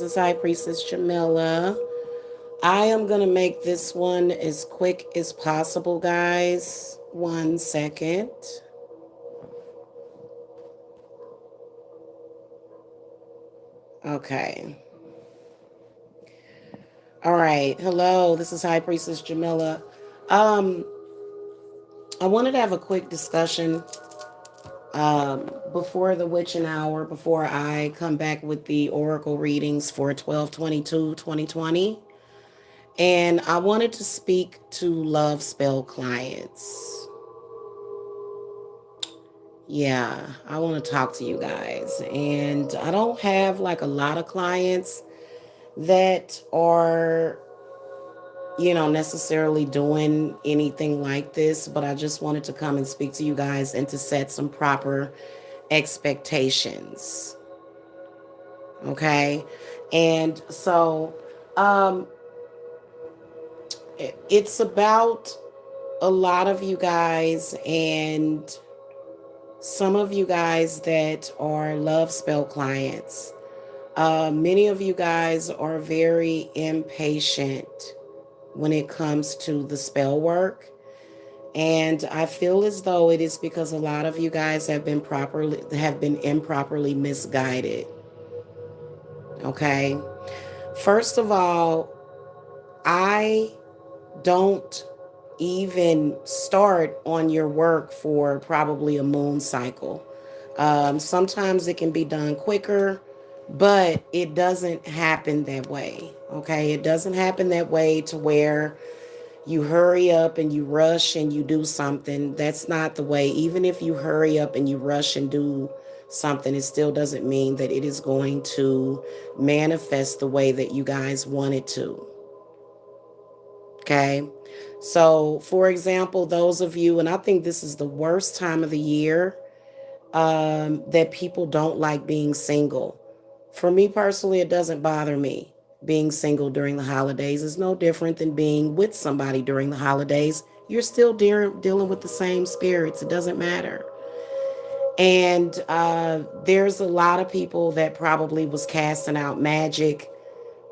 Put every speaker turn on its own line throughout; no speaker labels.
is High Priestess Jamila. I am going to make this one as quick as possible, guys. 1 second. Okay. All right. Hello, this is High Priestess Jamila. Um, I wanted to have a quick discussion before the witching hour, before I come back with the oracle readings for 12/22/2020. And I wanted to speak to love spell clients. Yeah, I want to talk to you guys. And I don't have like a lot of clients that are, necessarily doing anything like this, but I just wanted to come and speak to you guys and to set some proper expectations. Okay. And so, um, it's about a lot of you guys and some of you guys that are love spell clients. Many of you guys are very impatient when it comes to the spell work. And I feel as though it is because a lot of you guys have been improperly misguided. Okay. First of all, I don't even start on your work for probably a moon cycle. Sometimes it can be done quicker, but it doesn't happen that way. Okay. It doesn't happen that way to where you hurry up and you rush and you do something. That's not the way. Even if you hurry up and you rush and do something, it still doesn't mean that it is going to manifest the way that you guys want it to. Okay. So, for example, those of you, and I think this is the worst time of the year that people don't like being single. For me personally, it doesn't bother me. Being single during the holidays is no different than being with somebody during the holidays. You're still dealing with the same spirits. It doesn't matter. And there's a lot of people that probably was casting out magic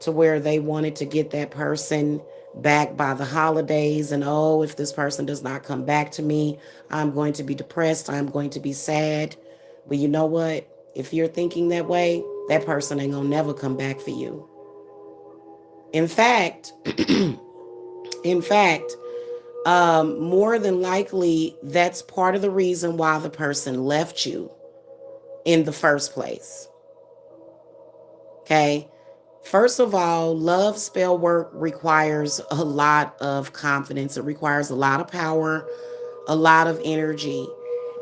to where they wanted to get that person back by the holidays. And oh, if this person does not come back to me, I'm going to be depressed. I'm going to be sad. But you know what? If you're thinking that way, that person ain't gonna never come back for you. In fact, in fact, more than likely, that's part of the reason why the person left you in the first place. Okay. First of all, love spell work requires a lot of confidence. It requires a lot of power, a lot of energy.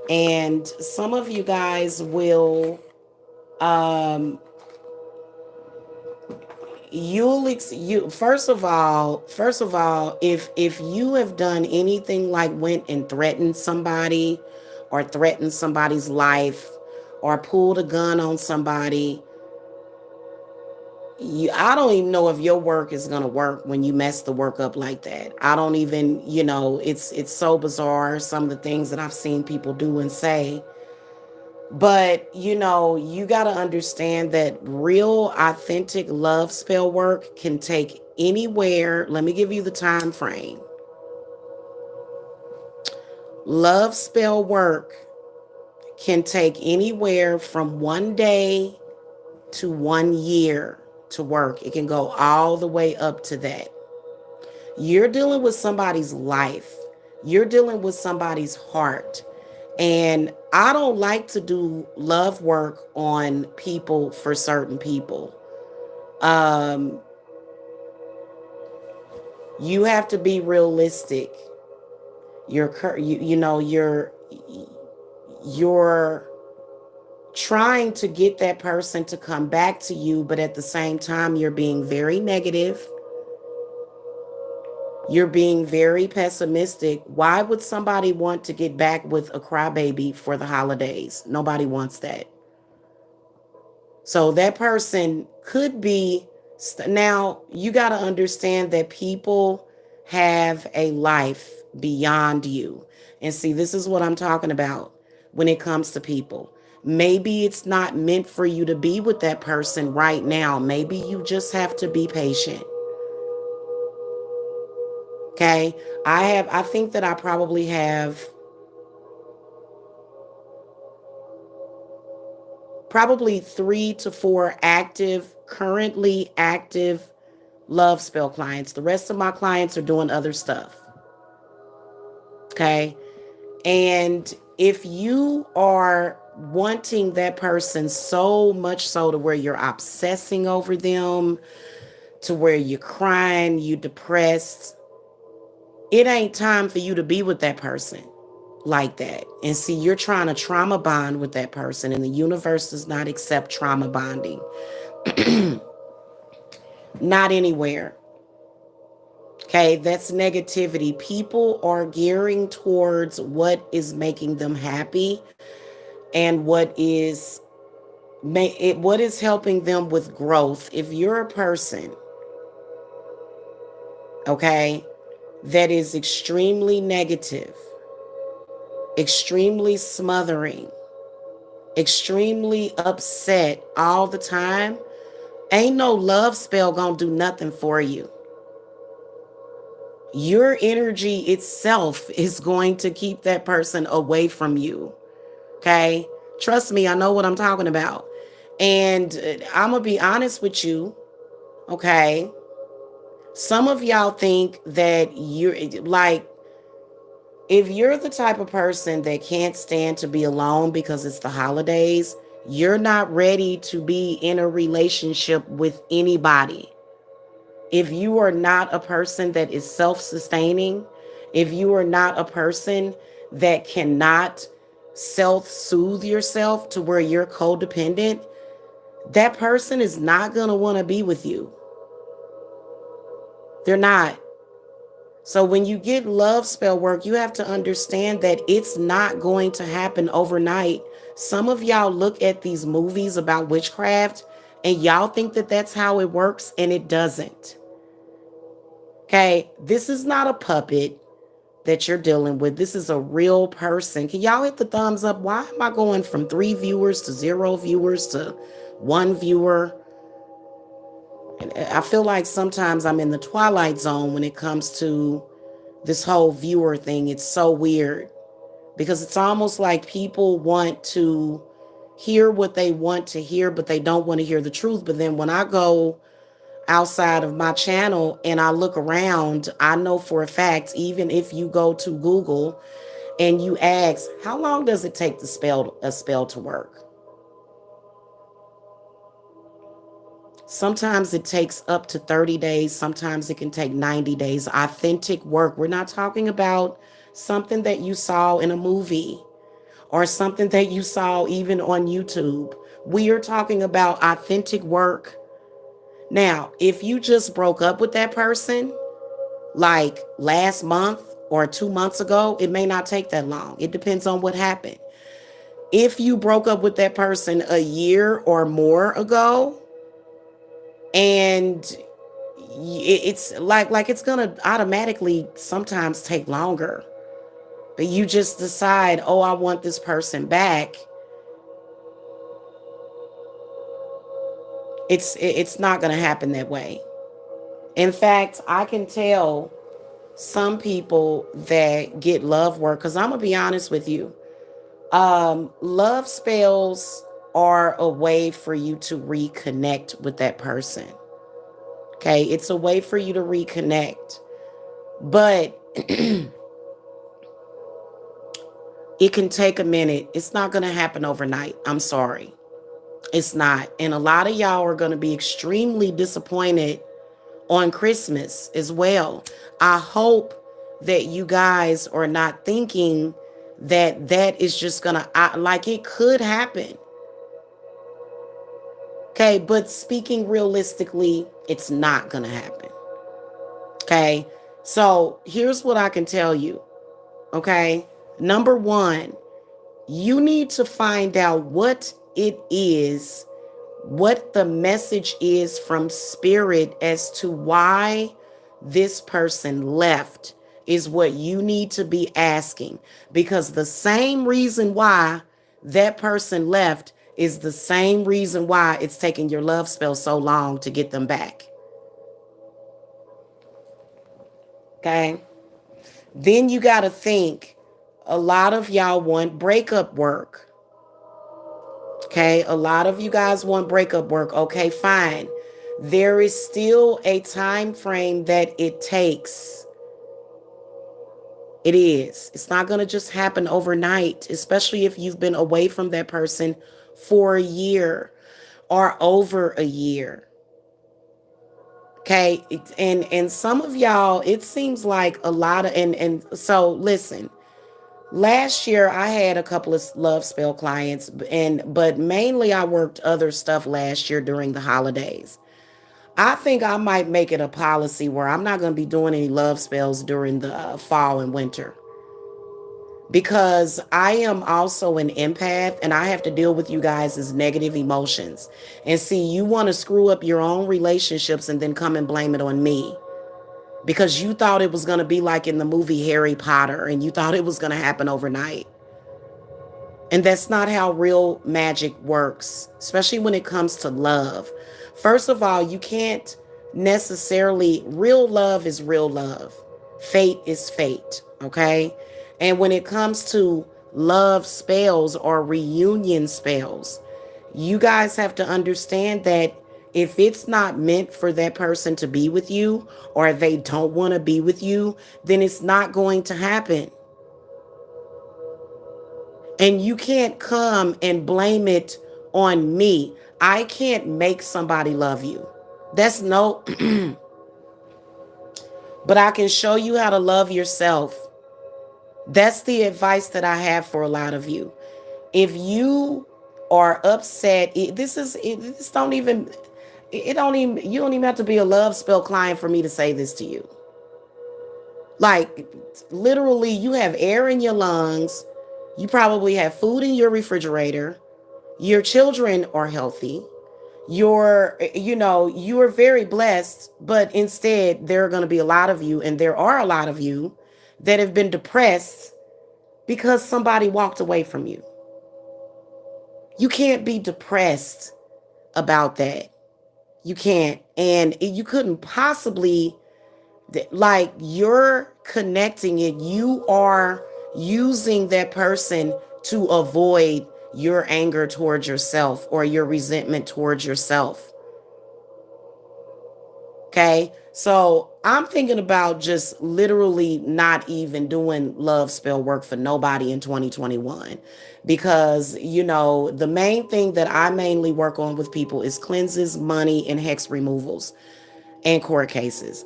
And some of you guys will um you first of all, if you have done anything like went and threatened somebody or threatened somebody's life or pulled a gun on somebody, I don't even know if your work is gonna work when you mess the work up like that. I don't even, it's so bizarre some of the things that I've seen people do and say. But you got to understand that real authentic love spell work can take anywhere. Let me give you the time frame. Love spell work can take anywhere from 1 day to 1 year to work. It can go all the way up to that. You're dealing with somebody's life. You're dealing with somebody's heart. And I don't like to do love work on people for certain people. Um, you have to be realistic. You're trying to get that person to come back to you, but at the same time, you're being very negative. You're being very pessimistic. Why would somebody want to get back with a crybaby for the holidays? Nobody wants that. So that person could be. Now, you got to understand that people have a life beyond you. And see, this is what I'm talking about when it comes to people. Maybe it's not meant for you to be with that person right now. Maybe you just have to be patient. Okay. I think that I probably have probably 3 to 4 currently active love spell clients. The rest of my clients are doing other stuff. Okay. And if you are wanting that person so much so to where you're obsessing over them, to where you're crying, you depressed, it ain't time for you to be with that person like that. And see, you're trying to trauma bond with that person, and the universe does not accept trauma bonding. Not anywhere. Okay, that's negativity. People are gearing towards what is making them happy and what is helping them with growth. If you're a person, okay, that is extremely negative, extremely smothering, extremely upset all the time, ain't no love spell gonna do nothing for you. Your energy itself is going to keep that person away from you. Okay? Trust me, I know what I'm talking about. And I'm going to be honest with you. Okay? Some of y'all think that you're like, if you're the type of person that can't stand to be alone because it's the holidays, you're not ready to be in a relationship with anybody. If you are not a person that is self-sustaining, if you are not a person that cannot self-soothe yourself to where you're codependent, that person is not going to want to be with you. They're not. So when you get love spell work, you have to understand that it's not going to happen overnight. Some of y'all look at these movies about witchcraft and y'all think that that's how it works, and it doesn't. Okay, this is not a puppet that you're dealing with. This is a real person. Can y'all hit the thumbs up? Why am I going from 3 viewers to 0 viewers to 1 viewer? And I feel like sometimes I'm in the twilight zone when it comes to this whole viewer thing. It's so weird because it's almost like people want to hear what they want to hear, but they don't want to hear the truth. But then when I go outside of my channel and I look around, I know for a fact, even if you go to Google and you ask, how long does it take to spell a spell to work? Sometimes it takes up to 30 days. Sometimes it can take 90 days. Authentic work. We're not talking about something that you saw in a movie or something that you saw even on YouTube. We are talking about authentic work. Now, if you just broke up with that person like last month or 2 months ago, it may not take that long. It depends on what happened. If you broke up with that person a year or more ago, and it's like it's gonna automatically sometimes take longer, but you just decide, oh, I want this person back, it's not gonna happen that way. In fact, I can tell some people that get love work, because I'm gonna be honest with you, love spells are a way for you to reconnect with that person. Okay, it's a way for you to reconnect, but it can take a minute. It's not going to happen overnight. I'm sorry. It's not. And a lot of y'all are going to be extremely disappointed on Christmas as well. I hope that you guys are not thinking that that is just going to, like, it could happen. Okay, but speaking realistically, it's not going to happen. Okay, so here's what I can tell you. Okay, number one, you need to find out what it is, what the message is from spirit as to why this person left is what you need to be asking. Because the same reason why that person left is the same reason why it's taking your love spell so long to get them back. Okay? Then you got to think, a lot of y'all want breakup work. Okay? A lot of you guys want breakup work. Okay, fine. There is still a time frame that it takes. It is. It's not going to just happen overnight, especially if you've been away from that person for a year or over a year. Okay? And some of y'all, it seems like a lot of and so listen. Last year I had a couple of love spell clients, but mainly I worked other stuff last year during the holidays. I think I might make it a policy where I'm not going to be doing any love spells during the fall and winter, because I am also an empath and I have to deal with you guys' negative emotions. And see, you want to screw up your own relationships and then come and blame it on me because you thought it was going to be like in the movie Harry Potter and you thought it was going to happen overnight. And that's not how real magic works, especially when it comes to love. First of all, you can't necessarily, real love is real love. Fate is fate, okay? And when it comes to love spells or reunion spells, you guys have to understand that if it's not meant for that person to be with you or they don't want to be with you, then it's not going to happen. And you can't come and blame it on me. I can't make somebody love you. That's no, but I can show you how to love yourself. That's the advice that I have for a lot of you. If you are upset, this don't even, you don't even have to be a love spell client for me to say this to you. Like, literally, you have air in your lungs. You probably have food in your refrigerator. Your children are healthy. You are very blessed, but instead there are going to be a lot of you, and there are a lot of you that have been depressed because somebody walked away from you. You can't be depressed about that. You can't. And you couldn't possibly, like, you're connecting it. You are using that person to avoid your anger towards yourself or your resentment towards yourself. Okay, so I'm thinking about just literally not even doing love spell work for nobody in 2021, because the main thing that I mainly work on with people is cleanses, money, and hex removals and court cases.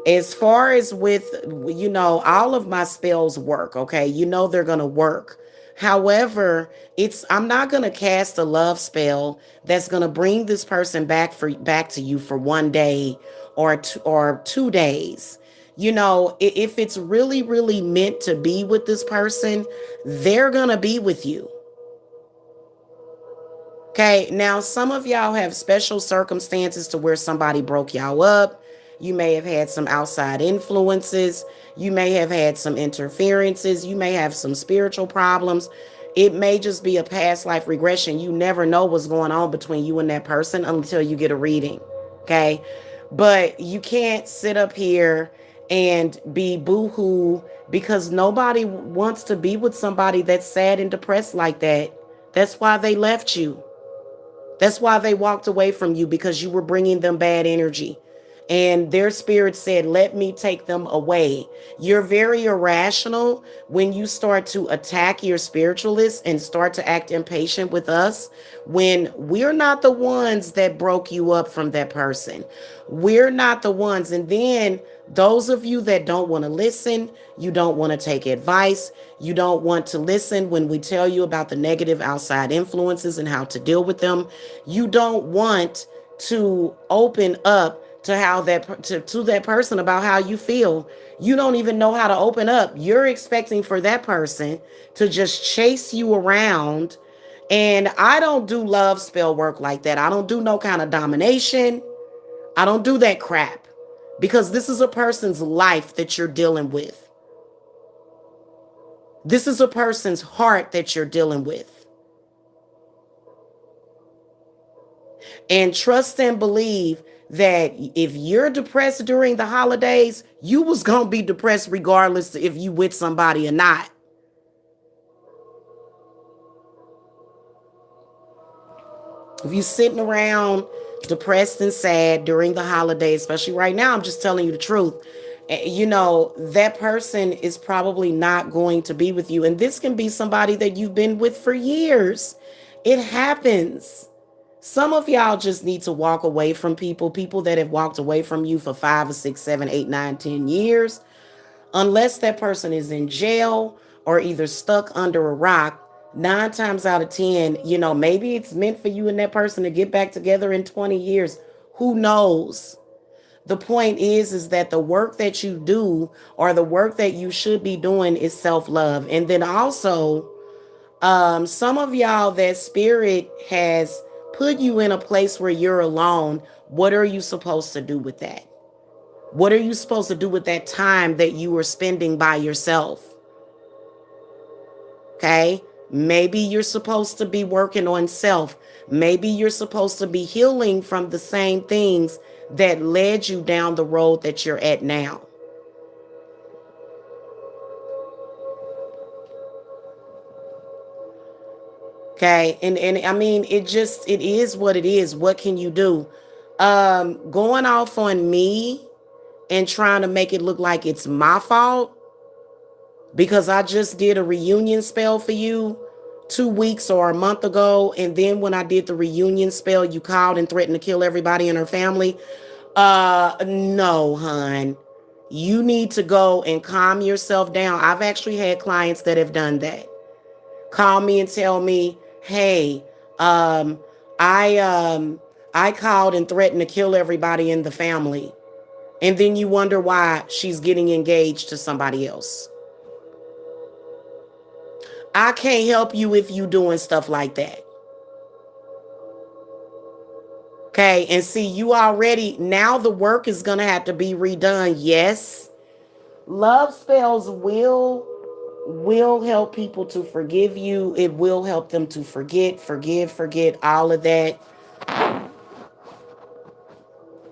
As far as with, all of my spells work, okay? They're going to work. However, I'm not going to cast a love spell that's going to bring this person back to you for one day or 2 days. If it's really, really meant to be with this person, they're going to be with you. Okay, now some of y'all have special circumstances to where somebody broke y'all up. You may have had some outside influences. You may have had some interferences. You may have some spiritual problems. It may just be a past life regression. You never know what's going on between you and that person until you get a reading. Okay, but you can't sit up here and be boo-hoo because nobody wants to be with somebody that's sad and depressed like that. That's why they left you. That's why they walked away from you, because you were bringing them bad energy. And their spirit said, let me take them away. You're very irrational when you start to attack your spiritualists and start to act impatient with us, when we're not the ones that broke you up from that person. We're not the ones. And then those of you that don't want to listen, you don't want to take advice, you don't want to listen when we tell you about the negative outside influences and how to deal with them. You don't want to open up to how to that person about how you feel. You don't even know how to open up. You're expecting for that person to just chase you around. And I don't do love spell work like that. I don't do no kind of domination. I don't do that crap, because this is a person's life that you're dealing with. This is a person's heart that you're dealing with. And trust and believe that if you're depressed during the holidays, you was going to be depressed regardless if you with somebody or not. If you sitting around depressed and sad during the holidays, especially right now, I'm just telling you the truth. That person is probably not going to be with you. And this can be somebody that you've been with for years. It happens. Some of y'all just need to walk away from people that have walked away from you for 5 or 6, 7, 8, 9, 10 years. Unless that person is in jail or either stuck under a rock, 9 times out of 10, maybe it's meant for you and that person to get back together in 20 years. Who knows? The point is that the work that you do or the work that you should be doing is self-love. And then also, some of y'all, that spirit has put you in a place where you're alone. What are you supposed to do with that? What are you supposed to do with that time that you were spending by yourself? Okay? Maybe you're supposed to be working on self. Maybe you're supposed to be healing from the same things that led you down the road that you're at now. Okay? And I mean, it is what it is. What can you do? Going off on me and trying to make it look like it's my fault because I just did a reunion spell for you 2 weeks or a month ago. And then when I did the reunion spell, you called and threatened to kill everybody in her family. No, hun. You need to go and calm yourself down. I've actually had clients that have done that. Call me and tell me, hey, um, I I called and threatened to kill everybody in the family. And then you wonder why she's getting engaged to somebody else. I can't help you if you doing stuff like that. Okay, and see, you already, now the work is going to have to be redone. Yes, love spells will help people to forgive you. It will help them to forget all of that.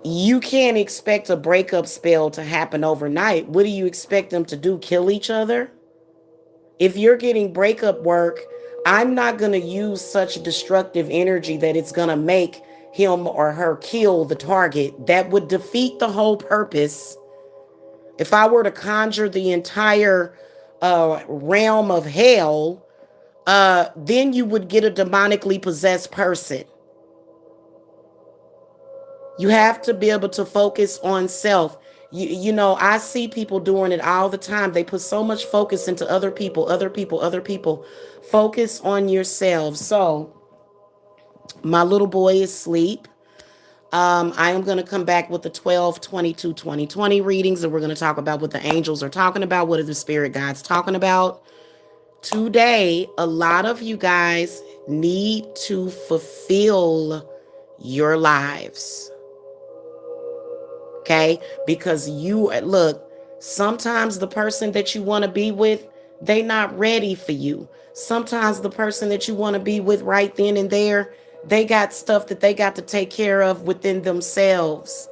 You can't expect a breakup spell to happen overnight. What do you expect them to do? Kill each other? If you're getting breakup work, I'm not going to use such destructive energy that it's going to make him or her kill the target. That would defeat the whole purpose. If I were to conjure the entire realm of hell, then you would get a demonically possessed person. You have to be able to focus on self. I see people doing it all the time. They put so much focus into other people, other people, other people. Focus on yourself. So, my little boy is asleep. I am going to come back with the 12/22/2020 readings, and we're going to talk about what the angels are talking about. What are the spirit guides talking about? Today, a lot of you guys need to fulfill your lives. Okay? Because look, sometimes the person that you want to be with, they not ready for you. Sometimes the person that you want to be with right then and there, they got stuff that they got to take care of within themselves.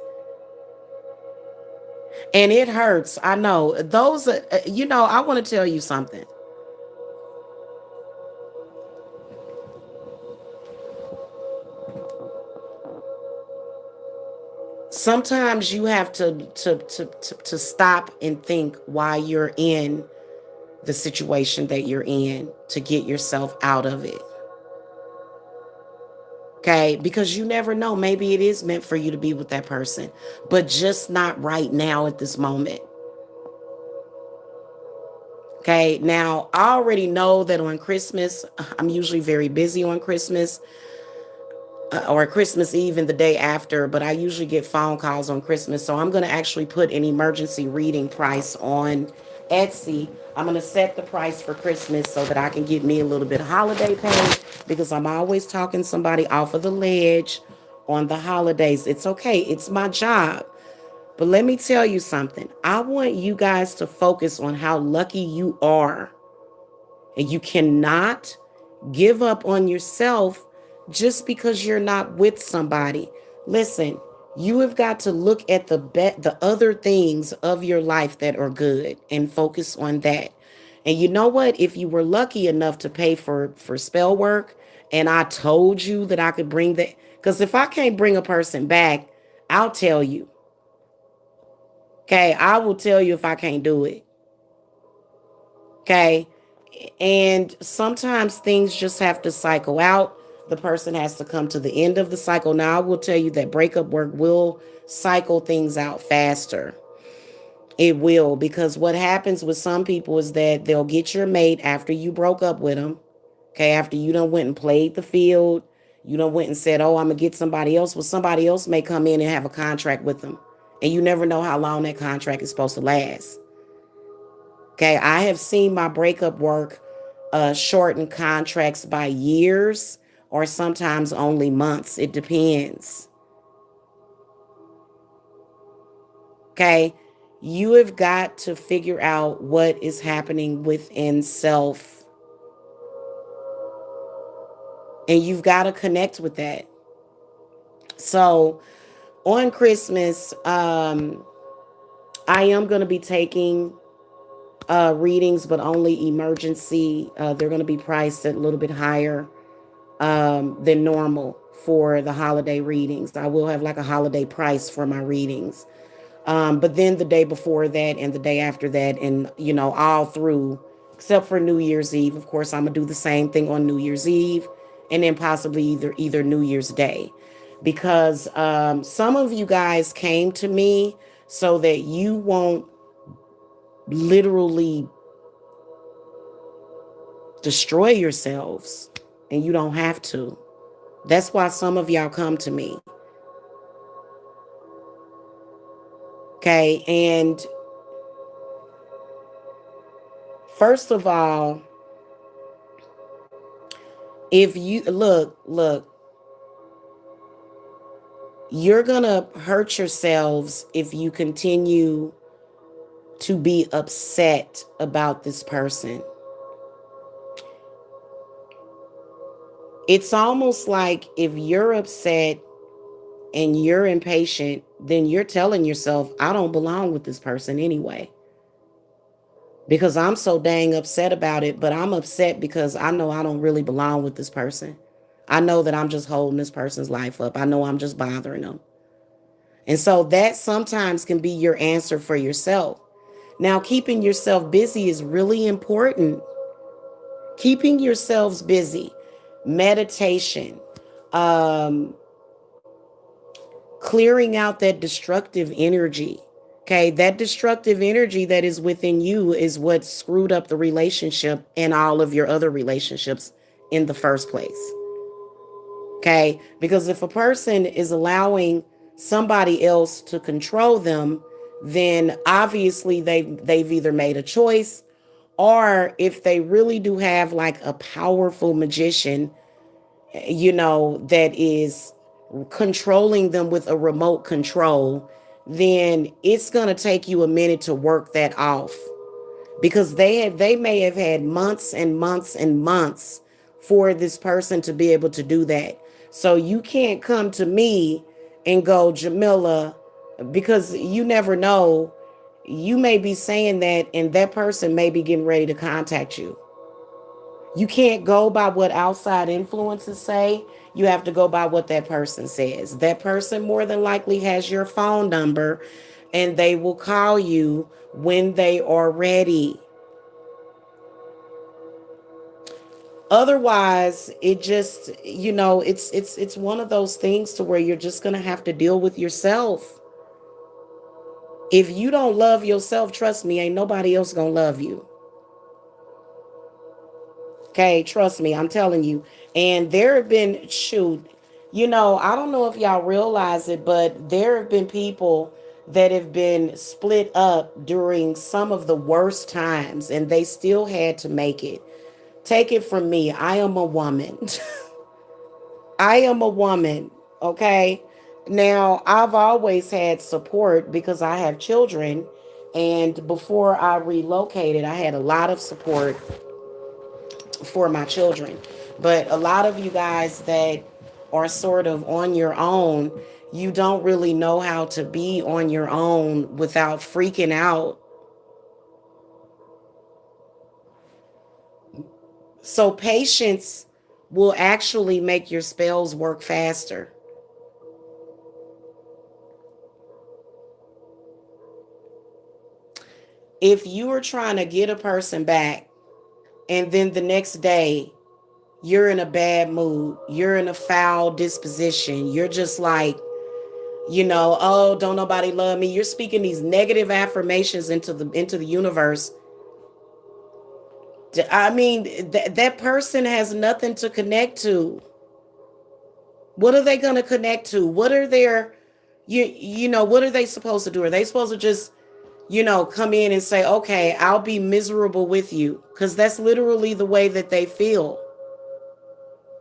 And it hurts. I know. I want to tell you something. Sometimes you have to stop and think why you're in the situation that you're in to get yourself out of it. Okay, because you never know. Maybe it is meant for you to be with that person, but just not right now at this moment. Okay, now I already know that on Christmas, I'm usually very busy on Christmas. Or Christmas Eve and the day after, but I usually get phone calls on Christmas. So I'm going to actually put an emergency reading price on Etsy. I'm going to set the price for Christmas so that I can get me a little bit of holiday pay, because I'm always talking somebody off of the ledge on the holidays. It's okay. It's my job. But let me tell you something. I want you guys to focus on how lucky you are. And you cannot give up on yourself just because you're not with somebody. Listen, you have got to look at the other things of your life that are good and focus on that. And you know what? If you were lucky enough to pay for spell work, and I told you that I could bring that, because if I can't bring a person back, I'll tell you. Okay, I will tell you if I can't do it. Okay. And sometimes things just have to cycle out. The person has to come to the end of the cycle. Now, I will tell you that breakup work will cycle things out faster. It will, because what happens with some people is that they'll get your mate after you broke up with them. Okay, after you done went and played the field, you done went and said, "Oh, I'm gonna get somebody else." Well, somebody else may come in and have a contract with them, and you never know how long that contract is supposed to last. Okay, I have seen my breakup work shorten contracts by years or sometimes only months. It depends. Okay, you have got to figure out what is happening within self, and you've got to connect with that. So on Christmas, I am going to be taking readings, but only emergency. They're going to be priced at a little bit higher than normal for the holiday readings. I will have like a holiday price for my readings. But then the day before that and the day after that, and all through, except for New Year's Eve, of course, I'm gonna do the same thing on New Year's Eve, and then possibly either New Year's Day, because some of you guys came to me so that you won't literally destroy yourselves, and you don't have to. That's why some of y'all come to me. Okay, and first of all, if you look, you're gonna hurt yourselves if you continue to be upset about this person. It's almost like if you're upset and you're impatient, then you're telling yourself, I don't belong with this person anyway. Because I'm so dang upset about it, but I'm upset because I know I don't really belong with this person. I know that I'm just holding this person's life up. I know I'm just bothering them. And so that sometimes can be your answer for yourself. Now, keeping yourself busy is really important. Keeping yourselves busy, meditation, um, clearing out that destructive energy. Okay, that destructive energy that is within you is what screwed up the relationship and all of your other relationships in the first place. Okay, because if a person is allowing somebody else to control them, then obviously they've either made a choice, or if they really do have like a powerful magician, that is controlling them with a remote control, then it's going to take you a minute to work that off, because they may have had months and months and months for this person to be able to do that. So you can't come to me and go, Jamila, because you never know. You may be saying that, and that person may be getting ready to contact you. You can't go by what outside influences say. You have to go by what that person says. That person more than likely has your phone number, and they will call you when they are ready. Otherwise, it just, it's one of those things to where you're just going to have to deal with yourself. If you don't love yourself, trust me, ain't nobody else going to love you. Okay, trust me, I'm telling you. And there have been, shoot, I don't know if y'all realize it, but there have been people that have been split up during some of the worst times, and they still had to make it. Take it from me, I am a woman. I am a woman, okay? Now, I've always had support because I have children, and before I relocated, I had a lot of support for my children. But a lot of you guys that are sort of on your own, you don't really know how to be on your own without freaking out. So patience will actually make your spells work faster. If you are trying to get a person back and then the next day you're in a bad mood, you're in a foul disposition, you're just like, oh, don't nobody love me. You're speaking these negative affirmations into the universe. I mean, that person has nothing to connect to. What are they going to connect to? What are their, what are they supposed to do? Are they supposed to just, come in and say, okay, I'll be miserable with you? Because that's literally the way that they feel.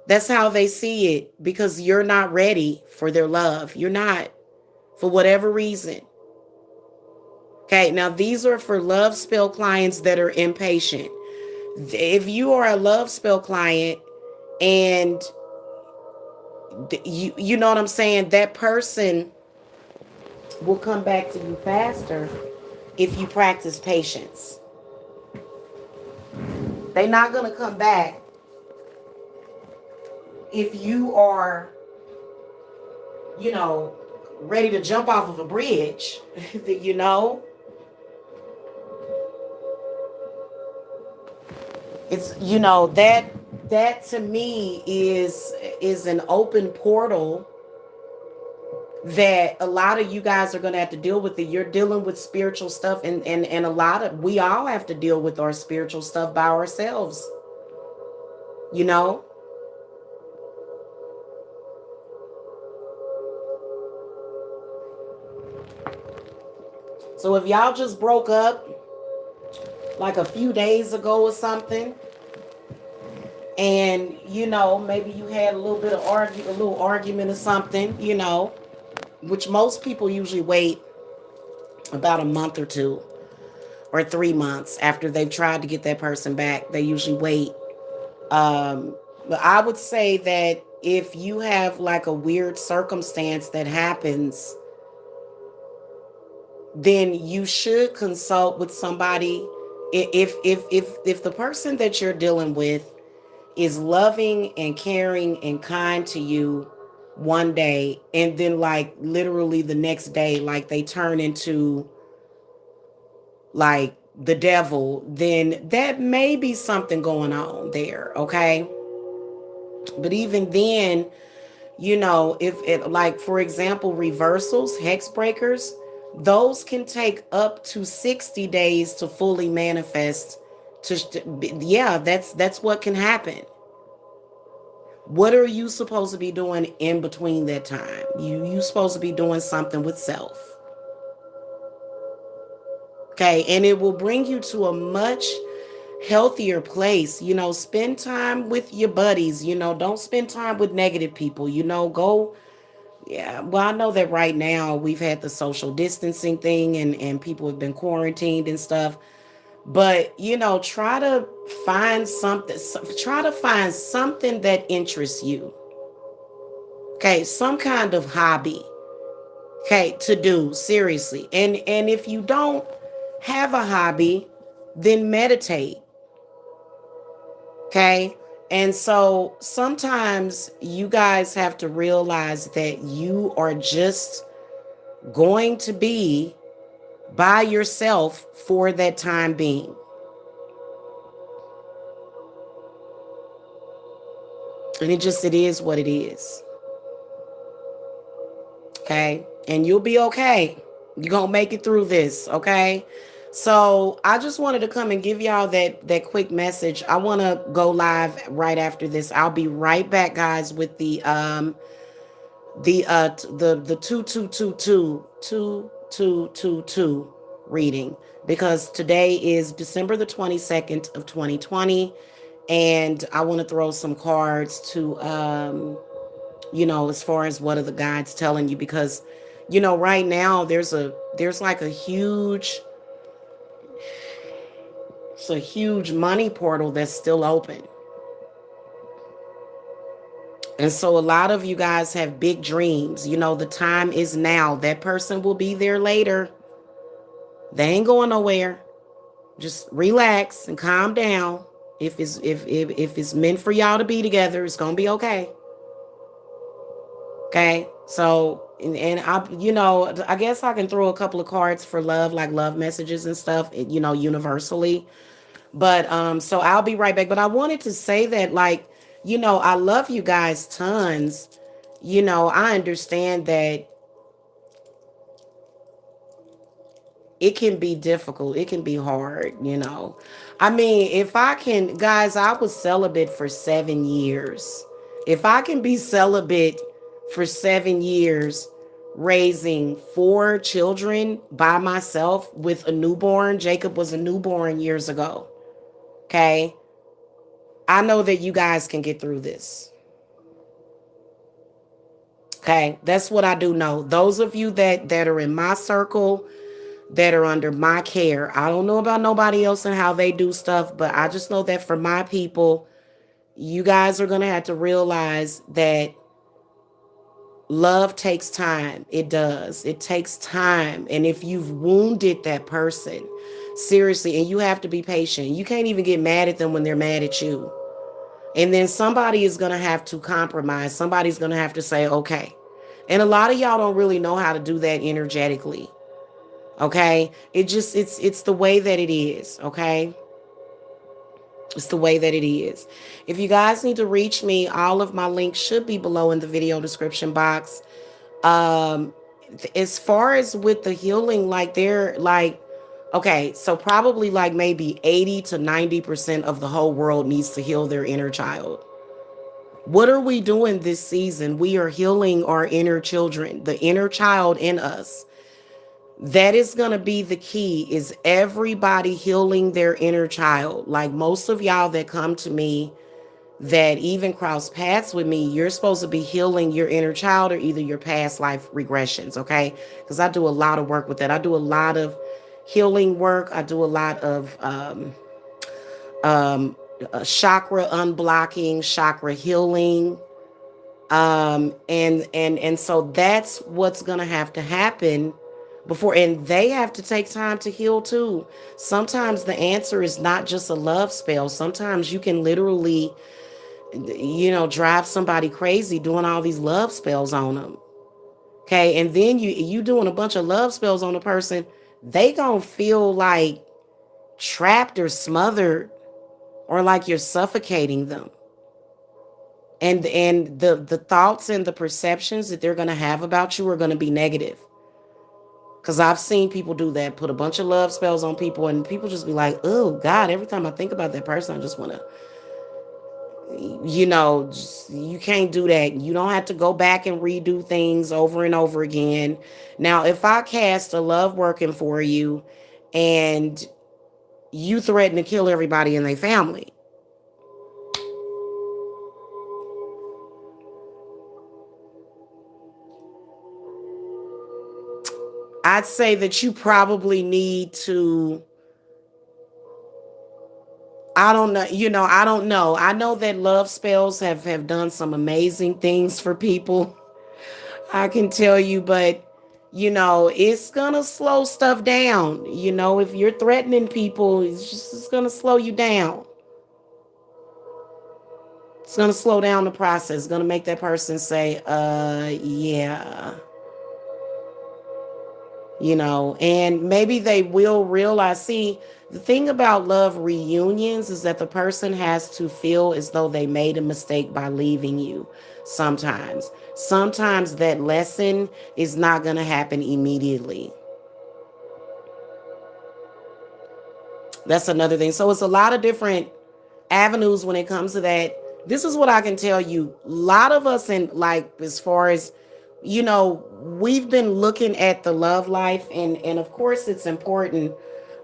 That's how they see it, because you're not ready for their love. You're not, for whatever reason. Okay, now these are for love spell clients that are impatient. If you are a love spell client and you know what I'm saying, that person will come back to you faster if you practice patience. They're not going to come back if you are, you know, ready to jump off of a bridge, you know? It's, that to me is an open portal that a lot of you guys are going to have to deal with. It. You're dealing with spiritual stuff, and a lot of, we all have to deal with our spiritual stuff by ourselves, you know? So if y'all just broke up like a few days ago or something, and maybe you had a little argument or something, which most people usually wait about a month or two or 3 months after they've tried to get that person back. They usually wait. But I would say that if you have like a weird circumstance that happens, then you should consult with somebody. If the person that you're dealing with is loving and caring and kind to you one day, and then like literally the next day, like they turn into like the devil, then that may be something going on there, okay? But even then, if it, like, for example, reversals, hex breakers, those can take up to 60 days to fully manifest. Yeah, that's what can happen. What are you supposed to be doing in between that time? You supposed to be doing something with self. Okay, and it will bring you to a much healthier place. Spend time with your buddies. Don't spend time with negative people. Go. Yeah, well, I know that right now we've had the social distancing thing, and people have been quarantined and stuff. But, try to find something. Try to find something that interests you. Okay, some kind of hobby. Okay, to do seriously. And if you don't have a hobby, then meditate. Okay? And so sometimes you guys have to realize that you are just going to be by yourself for that time being. And it is what it is. Okay? And you'll be okay. You're going to make it through this, okay? So I just wanted to come and give y'all that quick message. I want to go live right after this. I'll be right back, guys, with the 2222 reading, because today is December the 22nd of 2020, and I want to throw some cards to as far as what are the guides telling you, because right now there's like a huge, it's a huge money portal that's still open. And so a lot of you guys have big dreams. You know, the time is now. That person will be there later. They ain't going nowhere. Just relax and calm down. If it's meant for y'all to be together, it's gonna be okay. Okay. So and I, you know, I guess I can throw a couple of cards for love, like love messages and stuff, you know, universally. But so I'll be right back. But I wanted to say that, like, you know, I love you guys tons. You know, I understand that it can be difficult. It can be hard, you know. I mean, if I can, guys, I was celibate for 7 years. If I can be celibate for 7 years, raising 4 children by myself with a newborn, Jacob was a newborn years ago. Okay. I know that you guys can get through this. Okay. That's what I do know. Those of you that are in my circle, that are under my care. I don't know about nobody else and how they do stuff, but I just know that for my people, you guys are going to have to realize that love takes time. It does. It takes time. And if you've wounded that person, seriously, and you have to be patient. You can't even get mad at them when they're mad at you. And then somebody is going to have to compromise. Somebody's going to have to say, okay. And a lot of y'all don't really know how to do that energetically. Okay, it's the way that it is. Okay, it's the way that it is. If you guys need to reach me, all of my links should be below in the video description box. um as far as with the healing, like they're like, okay, so probably like maybe 80 to 90% of the whole world needs to heal their inner child. What are we doing this season? We are healing our inner children, the inner child in us. That is going to be the key, is everybody healing their inner child. Like most of y'all that come to me, that even cross paths with me, you're supposed to be healing your inner child or either your past life regressions. Okay, because I do a lot of work with that. I do a lot of healing work. I do a lot of um chakra unblocking, chakra healing. And so that's what's gonna have to happen before, and they have to take time to heal too. Sometimes the answer is not just a love spell. Sometimes you can literally, you know, drive somebody crazy doing all these love spells on them. Okay, and then you doing a bunch of love spells on a person, they gonna feel like trapped or smothered, or like you're suffocating them. And the thoughts and the perceptions that they're going to have about you are going to be negative. Because I've seen people do that, put a bunch of love spells on people, and people just be like, oh God, every time I think about that person, I just want to, you know, you can't do that. You don't have to go back and redo things over and over again. Now, if I cast a love working for you and you threaten to kill everybody in their family, I'd say that you probably need to, I don't know, you know, I don't know. I know that love spells have done some amazing things for people. I can tell you, but you know, it's gonna slow stuff down. You know, if you're threatening people, it's gonna slow you down. It's gonna slow down the process. It's gonna make that person say, yeah, you know, and maybe they will realize. See, the thing about love reunions is that the person has to feel as though they made a mistake by leaving you. Sometimes that lesson is not going to happen immediately. That's another thing. So it's a lot of different avenues when it comes to that. This is what I can tell you. A lot of us, in like, as far as, you know, we've been looking at the love life, and of course it's important,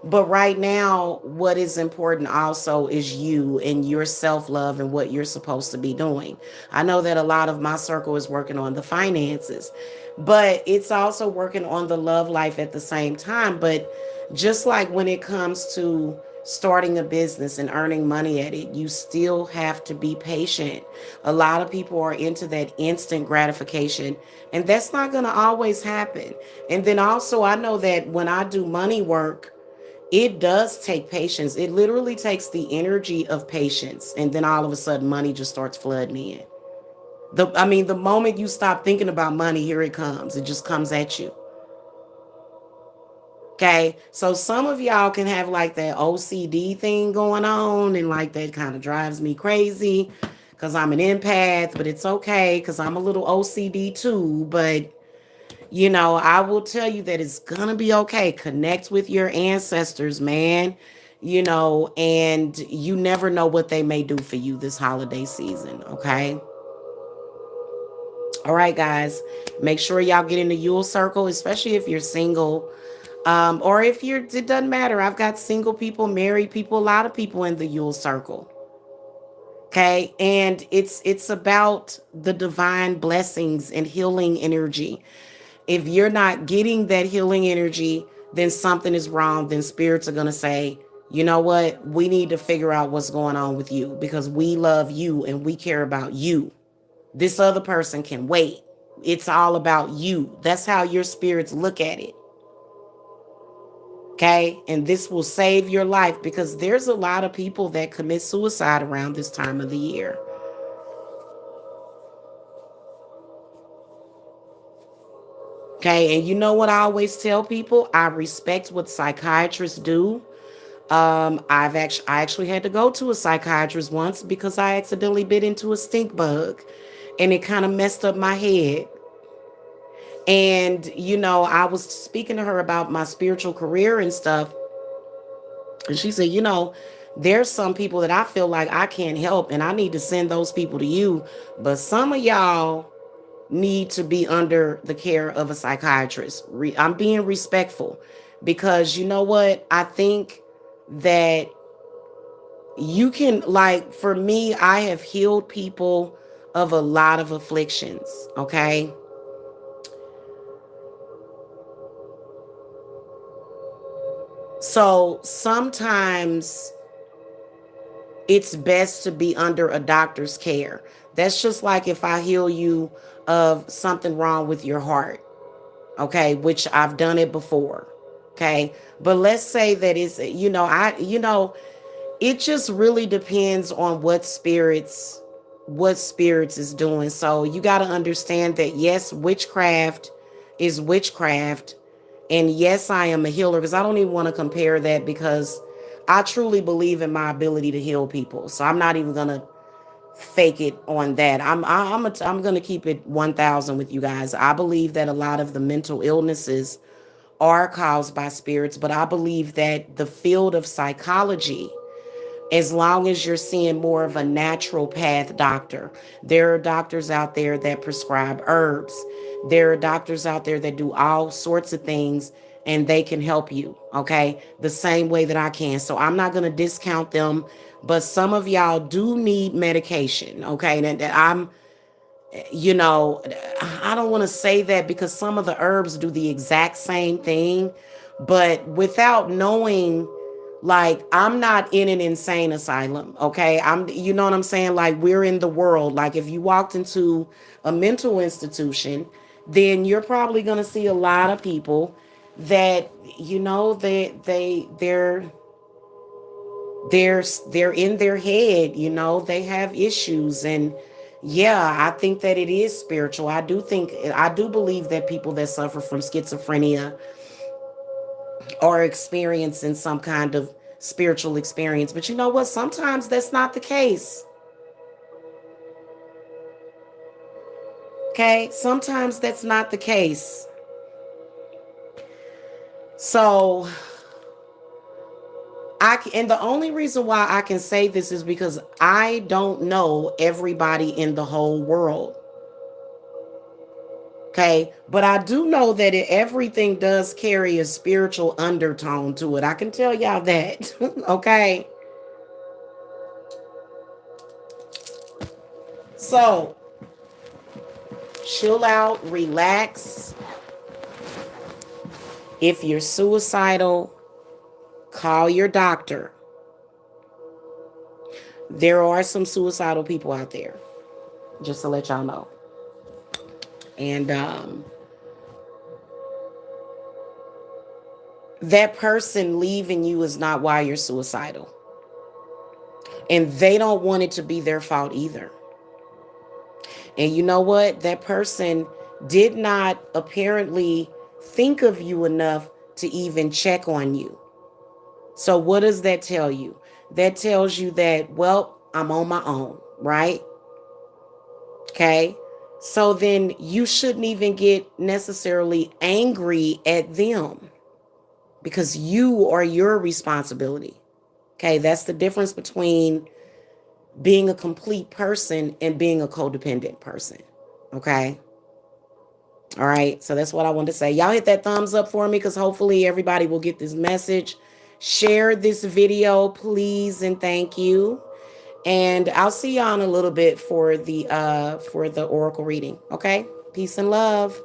but right now what is important also is you and your self-love and what you're supposed to be doing. I know that a lot of my circle is working on the finances, but it's also working on the love life at the same time. But just like when it comes to starting a business and earning money at it, you still have to be patient. A lot of people are into that instant gratification, and that's not going to always happen. And then also, I know that when I do money work, it does take patience. It literally takes the energy of patience, and then all of a sudden, money just starts flooding in. The moment you stop thinking about money, here it comes. It just comes at you. Okay, so some of y'all can have like that OCD thing going on, and like that kind of drives me crazy because I'm an empath, but it's okay because I'm a little OCD too. But I will tell you that it's gonna be okay. Connect with your ancestors, man. And you never know what they may do for you this holiday season, okay? All right, guys, make sure y'all get in the Yule Circle, especially if you're single. Or if it doesn't matter. I've got single people, married people, a lot of people in the Yule Circle. Okay. And it's about the divine blessings and healing energy. If you're not getting that healing energy, then something is wrong. Then spirits are going to say, you know what? We need to figure out what's going on with you because we love you and we care about you. This other person can wait. It's all about you. That's how your spirits look at it. Okay. And this will save your life because there's a lot of people that commit suicide around this time of the year. Okay. And you know what I always tell people? I respect what psychiatrists do. I actually had to go to a psychiatrist once because I accidentally bit into a stink bug and it kind of messed up my head. And, I was speaking to her about my spiritual career and stuff. And she said, there's some people that I feel like I can't help and I need to send those people to you. But some of y'all need to be under the care of a psychiatrist. I'm being respectful because you know what? I think that you can, like, for me, I have healed people of a lot of afflictions. Okay. So sometimes it's best to be under a doctor's care. That's just like if I heal you of something wrong with your heart, okay, which I've done it before, okay? But let's say that it just really depends on what spirits is doing. So you got to understand that yes, witchcraft is witchcraft, and yes, I am a healer because I don't even want to compare that because I truly believe in my ability to heal people. So I'm not even gonna fake it on that. I'm gonna keep it 1,000 with you guys. I believe that a lot of the mental illnesses are caused by spirits, but I believe that the field of psychology, as long as you're seeing more of a natural path doctor. There are doctors out there that prescribe herbs. There are doctors out there that do all sorts of things and they can help you, okay? The same way that I can. So I'm not going to discount them, but some of y'all do need medication, okay? And you know, I don't want to say that because some of the herbs do the exact same thing, but without knowing, like, I'm not in an insane asylum, okay? You know what I'm saying? Like, we're in the world. Like, if you walked into a mental institution, then you're probably going to see a lot of people that, they're in their head, they have issues. And yeah, I think that it is spiritual. I do believe that people that suffer from schizophrenia are experiencing some kind of spiritual experience. But you know what? Sometimes that's not the case. Okay? Sometimes that's not the case. So and the only reason why I can say this is because I don't know everybody in the whole world. Okay, but I do know that everything does carry a spiritual undertone to it. I can tell y'all that. Okay, so chill out, relax. If you're suicidal, call your doctor. There are some suicidal people out there, just to let y'all know. And that person leaving you is not why you're suicidal. And they don't want it to be their fault either. And you know what? That person did not apparently think of you enough to even check on you. So what does that tell you? That tells you that, well, I'm on my own, right? Okay. So then you shouldn't even get necessarily angry at them because you are your responsibility. Okay. That's the difference between being a complete person and being a codependent person. Okay. All right. So that's what I wanted to say. Y'all hit that thumbs up for me because hopefully everybody will get this message. Share this video, please, and thank you. And I'll see y'all in a little bit for the oracle reading. Okay? Peace and love.